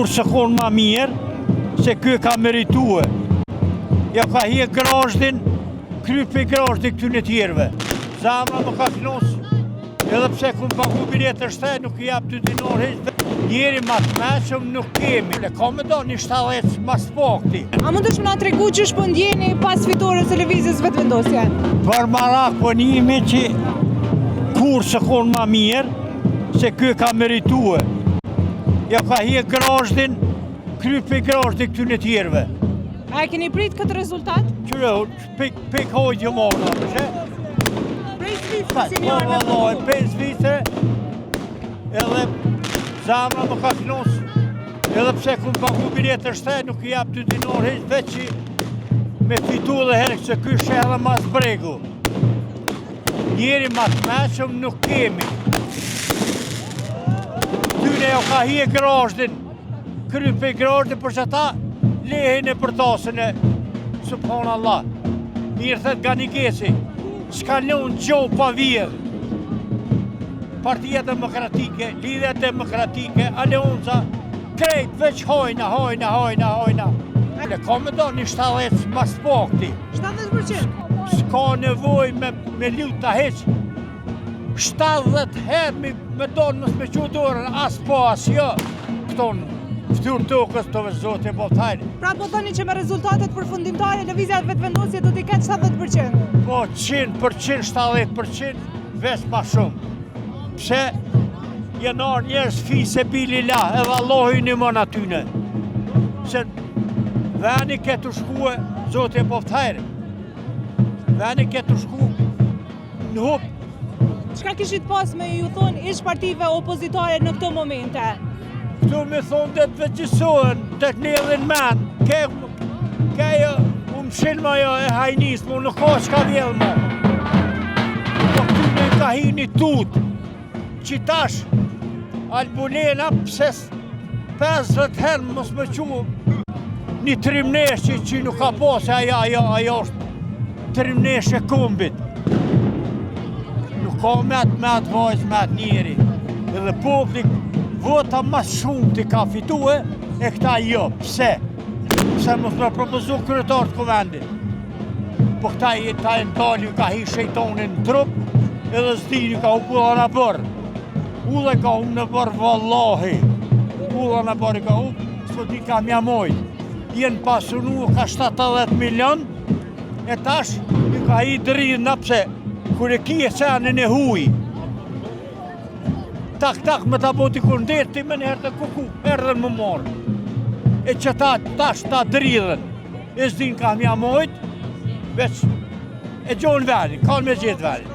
kur se konë ma mirë se kjo ka meritue. Ja ka hje grashdin, krype grashdin këtyne tjerve. Zamra më ka knosë, edhe pse ku më pagu biletë shtaj, nuk i jap 2 dinar heq. Njeri ma të meqëm nuk kemi. Ka me do një 70 mas pakti. A mund të shmë na tregu që shpo ndjeni pas fitores televizijës vetëvendosje? Për marak po njimi që kur se konë ma mirë se kjo ka meritue. Ja ka hje grashdin, krype grashdin këtyne tjerve. A e keni prit këtë rezultat? Qyre, pik hojtë morë, që? Prej Zvicë, si një arme Po, 5 vite, edhe zamra më ka knosë, edhe pse ku më pagu biletë shtaj, nuk i jap 2 dinar heq, veç që me fitu dhe herë se ky shehë mas bregu. Njeri ma të meqëm nuk kemi. Tyne jo ka hje grashdin, krype grashdin, për që ta lehin e për tasën e subhanallah. Mirë thët nga një gesi, s'ka lënë gjohë pa vjedhë. Partia Demokratike, Lidhja Demokratike, Aleonca, krejt veç hojna. Ka me do një 70 mas pakti. 70%? S'ka nevoj me luta heq. 70 herë me do në me që dorën, as po as jo. Këton ftyrë tokës të zotë e boftajnë. Pra po thoni që me rezultatet përfundimtare, lëvizja vetëvendosje do t'i ketë 70%? Po 100%, 70%, veç ma shumë. Pse jenar njerës fise bilila edhe Allohi një mëna tyne. Se veni ketë shkue, zotë e boftajnë. Veni ketë shku në hup. Çka kishit pas me ju thonë ish partive opozitare në këto momente? Këtu me thonë dhe të veqësohen, të të njëllin men. Kejo, më shilma jo e hajnis, më nuk ka qka vjellë më. Po këtu me ka hi një tutë, që tash, Albulena, pse 50 herë mos me qu një trimnesh që nuk ka po, se ajo është trimnesh e kumbit. Nuk ka me atë vajzë, me atë njeri. Edhe popli vota mas shumë të ka fitue, e këta jo. Pse? Pse mos me propozu kryetar të kuvendit. Po këta e ndalju ka hi shejtonin në trup, edhe zdini ka u kula në bërë. Ulle ka u në bërë vallahi. Ulla në bërë ka u, sot i ka mja mojt. Jenë pasunu ka 70 milion, e tash i ka i dridhë në pse, kër e kje senën e huj. Tak me ta boti kundet, ti me njëherë të kuku, erdhen më morë. E që tash ta dridhen, e zdin ka mja mojt, veç e gjonë verin, kanë me gjithë verin.